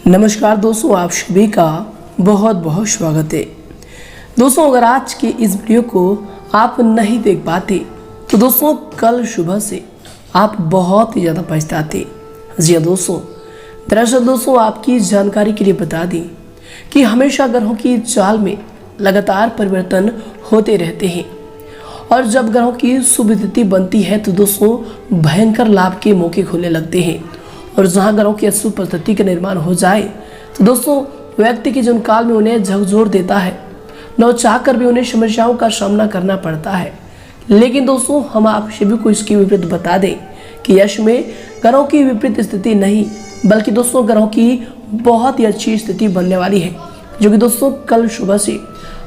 नमस्कार दोस्तों, आप सभी का बहुत बहुत स्वागत है। दोस्तों, अगर आज के इस वीडियो को आप नहीं देख पाते तो दोस्तों कल सुबह से आप बहुत ही ज़्यादा पछताते। जी हाँ दोस्तों, दरअसल दोस्तों आपकी जानकारी के लिए बता दें कि हमेशा ग्रहों की चाल में लगातार परिवर्तन होते रहते हैं और जब ग्रहों की शुभ तिथि बनती है तो दोस्तों भयंकर लाभ के मौके खुलने लगते हैं। और जहां ग्रहों की अशुभ परिस्थिति का निर्माण हो जाए तो दोस्तों व्यक्ति के जीवन काल में उन्हें झकझोर देता है, न चाह कर भी उन्हें समस्याओं का सामना करना पड़ता है। लेकिन दोस्तों हम आप सभी को इसके विपरीत बता दें कि यश में ग्रहों की विपरीत स्थिति नहीं बल्कि दोस्तों ग्रहों की बहुत ही अच्छी स्थिति बनने वाली है, जो कि दोस्तों कल सुबह से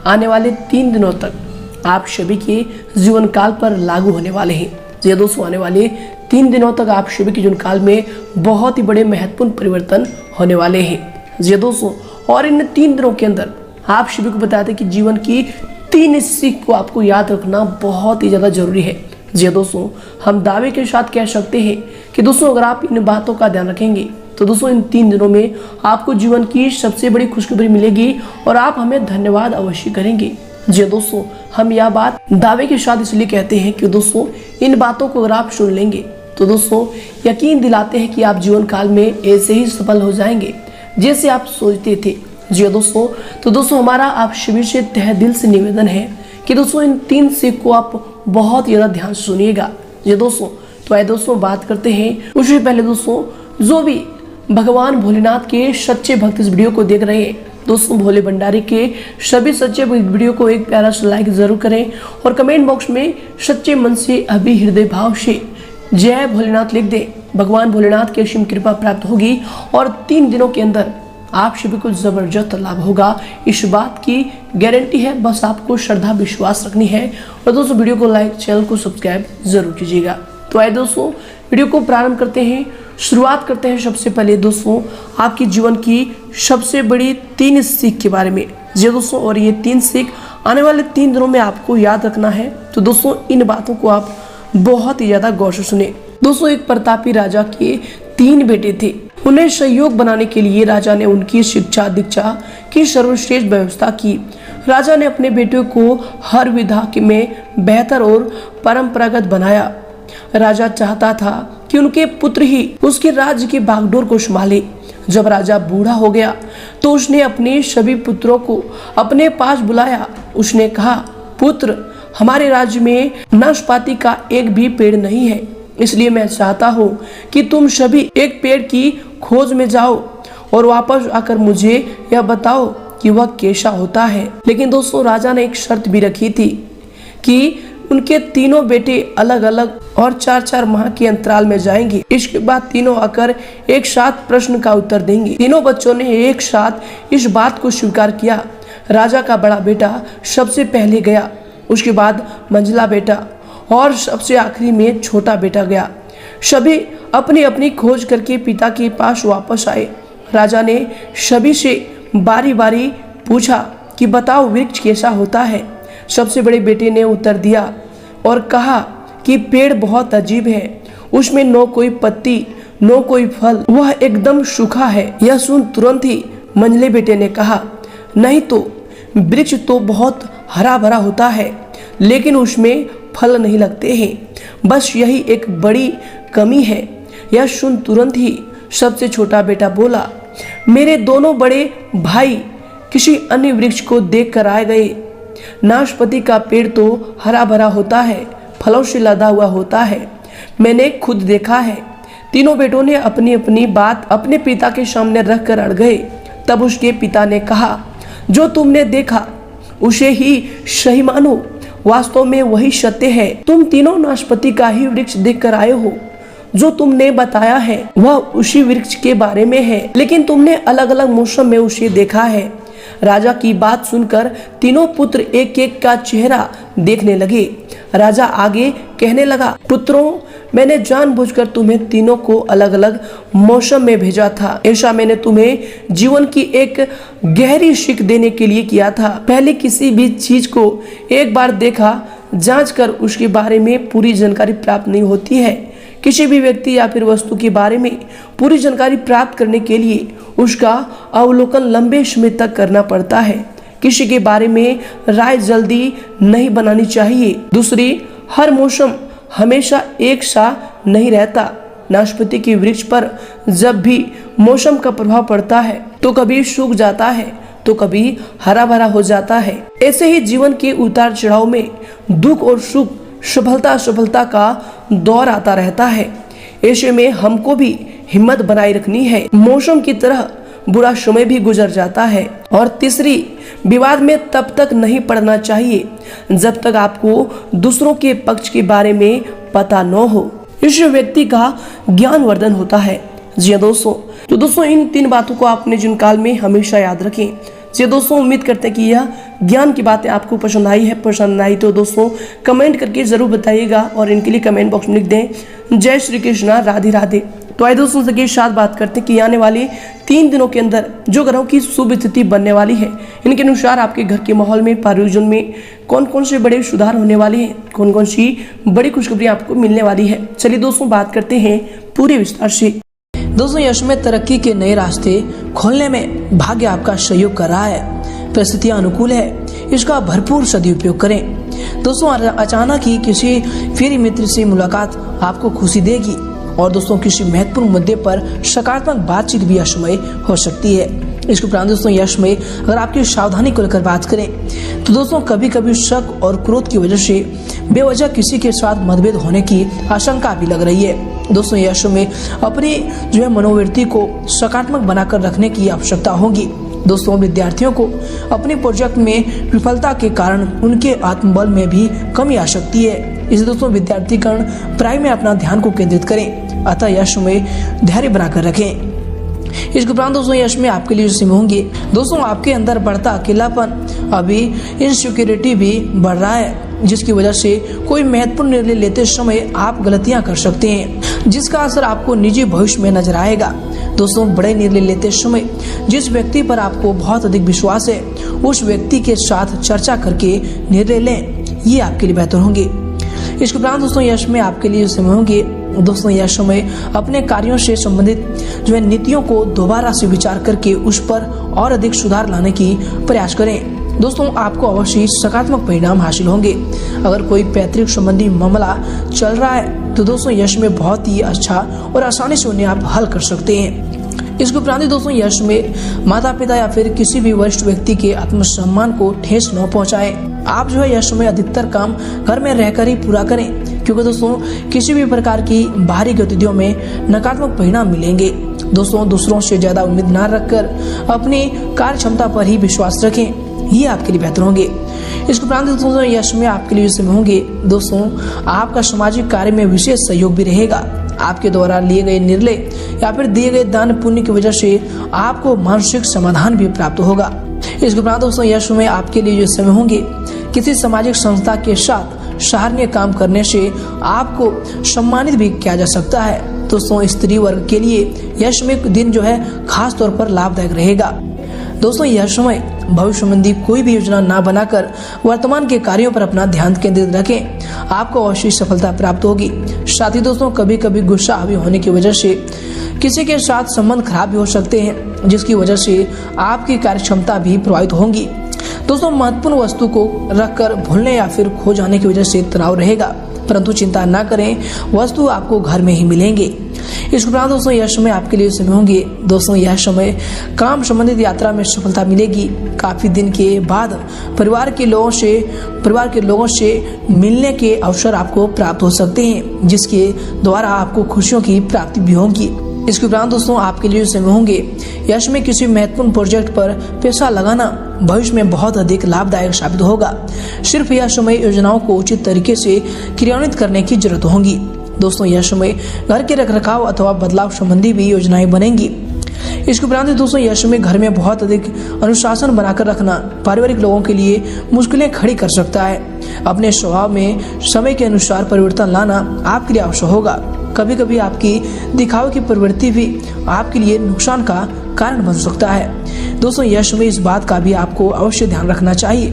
आने वाले 3 दिनों तक आप सभी के जीवन काल पर लागू होने वाले हैं। ये दोस्तों आने वाले 3 दिनों तक आप सभी के जीवन काल में बहुत ही बड़े महत्वपूर्ण परिवर्तन होने वाले हैं। जी दोस्तों, और इन 3 दिनों के अंदर आप सभी को बताते हैं कि जीवन की 3 सीख को आपको याद रखना बहुत ही ज़्यादा जरूरी है। जी दोस्तों, हम दावे के साथ कह सकते हैं कि दोस्तों अगर आप इन बातों का ध्यान रखेंगे तो दोस्तों इन 3 दिनों में आपको जीवन की सबसे बड़ी खुशखबरी मिलेगी और आप हमें धन्यवाद अवश्य करेंगे। जी दोस्तों, हम यह बात दावे के साथ इसलिए कहते हैं कि दोस्तों इन बातों को अगर आप सुन लेंगे तो दोस्तों यकीन दिलाते हैं कि आप जीवन काल में ऐसे ही सफल हो जाएंगे जैसे आप सोचते थे। जी दोस्तों, तो दोस्तों हमारा आप सभी से तहे दिल से निवेदन है कि दोस्तों इन 3 सीख को आप बहुत ज़्यादा ध्यान से सुनिएगा। जी दोस्तों, तो आइए दोस्तों बात करते हैं। उससे पहले दोस्तों जो भी भगवान भोलेनाथ के सच्चे भक्त इस वीडियो को देख रहे हैं दोस्तों, भोले भंडारी के सभी सच्चे वीडियो को एक प्यारा सा लाइक जरूर करें और कमेंट बॉक्स में सच्चे मन से अभी हृदय भाव से जय भोलेनाथ लिख दें। भगवान भोलेनाथ की असीम कृपा प्राप्त होगी और 3 दिनों के अंदर आप सभी को जबरदस्त लाभ होगा, इस बात की गारंटी है। बस आपको श्रद्धा विश्वास रखनी है और दोस्तों वीडियो को लाइक, चैनल को सब्सक्राइब जरूर कीजिएगा। तो आइए दोस्तों वीडियो को प्रारंभ करते हैं। शुरुआत करते हैं सबसे पहले दोस्तों आपके जीवन की सबसे बड़ी 3 सीख के बारे में। जी दोस्तों, और ये 3 सीख आने वाले 3 दिनों में आपको याद रखना है। तो दोस्तों इन बातों को आप बहुत ही ज्यादा गौर से सुने। दोस्तों एक प्रतापी राजा के 3 बेटे थे। उन्हें सहयोग बनाने के लिए राजा ने उनकी शिक्षा दीक्षा की सर्वश्रेष्ठ व्यवस्था की। राजा ने अपने बेटों को हर विधा में बेहतर और परंपरागत बनाया। राजा चाहता था कि उनके पुत्र ही उसके राज्य की बागडोर को संभाले। जब राजा बूढ़ा हो गया तो उसने अपने सभी पुत्रों को अपने पास बुलाया। उसने कहा, पुत्र, हमारे राज्य में नाशपाती का एक भी पेड़ नहीं है, इसलिए मैं चाहता हूँ कि तुम सभी एक पेड़ की खोज में जाओ और वापस आकर मुझे यह बताओ कि वह कैसा होता है। लेकिन दोस्तों राजा ने एक शर्त भी रखी थी कि उनके तीनों बेटे अलग अलग और 4-4 माह के अंतराल में जाएंगे। इसके बाद तीनों आकर एक साथ प्रश्न का उत्तर देंगे। तीनों बच्चों ने एक साथ इस बात को स्वीकार किया। राजा का बड़ा बेटा सबसे पहले गया, उसके बाद मंझला बेटा और सबसे आखिरी में छोटा बेटा गया। सभी अपनी अपनी खोज करके पिता के पास वापस आए। राजा ने सभी से बारी बारी पूछा कि बताओ वृक्ष कैसा होता है। सबसे बड़े बेटे ने उत्तर दिया और कहा कि पेड़ बहुत अजीब है, उसमें न कोई पत्ती न कोई फल, वह एकदम सूखा है। यह सुन तुरंत ही मंझले बेटे ने कहा, नहीं तो वृक्ष तो बहुत हरा भरा होता है लेकिन उसमें फल नहीं लगते हैं, बस यही एक बड़ी कमी है। यह सुन तुरंत ही सबसे छोटा बेटा बोला, मेरे दोनों बड़े भाई किसी अन्य वृक्ष को देख कर आ गए। नाशपाती का पेड़ तो हरा भरा होता है, फलों से लदा हुआ होता है, मैंने खुद देखा है। तीनों बेटों ने अपनी अपनी बात अपने पिता के सामने रख कर अड़ गए। तब उसके पिता ने कहा, जो तुमने देखा उसे ही सही मानो, वास्तव में वही सत्य है। तुम तीनों नाशपाती का ही वृक्ष देख कर आए हो। जो तुमने बताया है वह उसी वृक्ष के बारे में है, लेकिन तुमने अलग अलग मौसम में उसे देखा है। राजा की बात सुनकर तीनों पुत्र एक एक का चेहरा देखने लगे। राजा आगे कहने लगा, पुत्रों, मैंने जानबूझकर तुम्हें तीनों को अलग अलग मौसम में भेजा था। ऐसा मैंने तुम्हें जीवन की एक गहरी सीख देने के लिए किया था। पहले किसी भी चीज को एक बार देखा जांच कर उसके बारे में पूरी जानकारी प्राप्त नहीं होती है, किसी भी व्यक्ति या फिर वस्तु के बारे में पूरी जानकारी प्राप्त करने के लिए उसका अवलोकन लंबे समय तक करना पड़ता है। किसी के बारे में राय जल्दी नहीं बनानी चाहिए। दूसरी, हर मौसम हमेशा एक सा नहीं रहता। नाशपाती के वृक्ष पर जब भी मौसम का प्रभाव पड़ता है तो कभी सूख जाता है तो कभी हरा भरा हो जाता है। ऐसे ही जीवन के उतार चढ़ाव में दुख और सुख, सफलता का दौर आता रहता है। ऐसे में हमको भी हिम्मत बनाए रखनी है। मौसम की तरह बुरा समय भी गुजर जाता है। और तीसरी, विवाद में तब तक नहीं पड़ना चाहिए जब तक आपको दूसरों के पक्ष के बारे में पता न हो। इस व्यक्ति का ज्ञानवर्धन होता है। जी दोस्तों, तो दोस्तों इन 3 बातों को आपने जीवन काल में हमेशा याद रखें। जी दोस्तों, उम्मीद करते हैं कि यह ज्ञान की बातें आपको पसंद आई है। पसंद आई तो दोस्तों कमेंट करके जरूर बताइएगा और इनके लिए कमेंट बॉक्स में लिख दें जय श्री कृष्णा, राधे राधे। तो आइए दोस्तों के साथ बात करते हैं कि आने वाले 3 दिनों के अंदर जो ग्रहों की शुभ स्थिति बनने वाली है, इनके अनुसार आपके घर के माहौल में, परिवार में कौन कौन से बड़े सुधार होने वाले हैं, कौन कौन सी बड़ी खुशखबरी आपको मिलने वाली है। चलिए दोस्तों बात करते हैं पूरे विस्तार से। दोस्तों, यश में तरक्की के नए रास्ते खोलने में भाग्य आपका सहयोग कर रहा है। परिस्थितियां अनुकूल है, इसका भरपूर सदुपयोग करें। दोस्तों, अचानक ही किसी प्रिय मित्र से मुलाकात आपको खुशी देगी और दोस्तों किसी महत्वपूर्ण मुद्दे पर सकारात्मक बातचीत भी यश में हो सकती है। इसके उपरांत दोस्तों यश में अगर आपकी सावधानी को लेकर बात करें तो दोस्तों कभी कभी शक और क्रोध की वजह से बेवजह किसी के साथ मतभेद होने की आशंका भी लग रही है। दोस्तों यश में अपनी जो है मनोवृत्ति को सकारात्मक बनाकर रखने की आवश्यकता होगी। दोस्तों, विद्यार्थियों को अपने प्रोजेक्ट में विफलता के कारण उनके आत्मबल में भी कमी आ सकती है। इसलिए दोस्तों विद्यार्थीगण पढ़ाई में अपना ध्यान को केंद्रित करें, अतः यश में धैर्य बनाकर रखें। इसके उपरांत दोस्तों यश में आपके लिए सीम होंगे। दोस्तों, आपके अंदर बढ़ता अकेलापन, अभी इनसिक्योरिटी भी बढ़ रहा है, जिसकी वजह से कोई महत्वपूर्ण निर्णय लेते समय आप गलतियां कर सकते हैं, जिसका असर आपको निजी भविष्य में नजर आएगा। दोस्तों, बड़े निर्णय लेते समय जिस व्यक्ति पर आपको बहुत अधिक विश्वास है उस व्यक्ति के साथ चर्चा करके निर्णय लें, ये आपके लिए बेहतर होंगे। इसके उपरांत दोस्तों यश में आपके लिए समय होंगे। दोस्तों, यह समय अपने कार्यों से संबंधित जो है नीतियों को दोबारा से विचार करके उस पर और अधिक सुधार लाने की प्रयास करें। दोस्तों, आपको अवश्य सकारात्मक परिणाम हासिल होंगे। अगर कोई पैतृक संबंधी मामला चल रहा है तो दोस्तों यश में बहुत ही अच्छा और आसानी से उन्हें आप हल कर सकते हैं। इसके उपरांत दोस्तों यश में माता पिता या फिर किसी भी वरिष्ठ व्यक्ति के आत्मसम्मान को ठेस न पहुंचाएं। आप जो है यश में अधिकतर काम घर में रहकर ही पूरा करें, क्योंकि दोस्तों किसी भी प्रकार की बाहरी गतिविधियों में नकारात्मक परिणाम मिलेंगे। दोस्तों, दूसरों से ज्यादा उम्मीद न रखकर अपनी कार्य क्षमता पर ही विश्वास रखें, ये आपके लिए बेहतर होंगे। इसके उपरांत दोस्तों यश में आपके लिए समय होंगे। दोस्तों, आपका सामाजिक कार्य में विशेष सहयोग भी रहेगा। आपके द्वारा लिए गए निर्णय या फिर दिए गए दान पुण्य की वजह से आपको मानसिक समाधान भी प्राप्त होगा। इसके उपरांत दोस्तों यश में आपके लिए जो समय होंगे, किसी सामाजिक संस्था के साथ सराहनीय काम करने से आपको सम्मानित भी किया जा सकता है। दोस्तों, स्त्री वर्ग के लिए यह समय दिन जो है खास तौर पर लाभदायक रहेगा। दोस्तों, यह समय भविष्य संबंधी कोई भी योजना ना बनाकर वर्तमान के कार्यों पर अपना ध्यान केंद्रित रखें, आपको अवश्य सफलता प्राप्त होगी। साथ ही दोस्तों कभी कभी गुस्सा हावी होने की वजह से किसी के साथ संबंध खराब भी हो सकते हैं, जिसकी वजह से आपकी कार्य क्षमता भी प्रभावित होंगी। दोस्तों, महत्वपूर्ण वस्तु को रखकर भूलने या फिर खो जाने की वजह से तनाव रहेगा, परंतु चिंता न करें, वस्तु आपको घर में ही मिलेंगे। इस उपरांत दोस्तों यह समय आपके लिए समय होंगे। दोस्तों, यह समय काम संबंधित यात्रा में सफलता मिलेगी। काफी दिन के बाद परिवार के लोगों से मिलने के अवसर आपको प्राप्त हो सकते हैं, जिसके द्वारा आपको खुशियों की प्राप्ति भी होगी। इसके उपरांत दोस्तों आपके लिए समय होंगे। यश में किसी महत्वपूर्ण प्रोजेक्ट पर पैसा लगाना भविष्य में बहुत अधिक लाभदायक साबित होगा। सिर्फ यह समय योजनाओं को उचित तरीके से क्रियान्वित करने की जरूरत होगी। दोस्तों, यह समय घर के रखरखाव अथवा बदलाव संबंधी भी योजनाएं बनेंगी। इसके उपरांत दोस्तों यश में घर में बहुत अधिक अनुशासन बनाकर रखना पारिवारिक लोगों के लिए मुश्किलें खड़ी कर सकता है। अपने स्वभाव में समय के अनुसार परिवर्तन लाना आपके लिए आवश्यक होगा। कभी कभी आपकी दिखावे की प्रवृत्ति भी आपके लिए नुकसान का कारण बन सकता है। दोस्तों, यश में इस बात का भी आपको अवश्य ध्यान रखना चाहिए।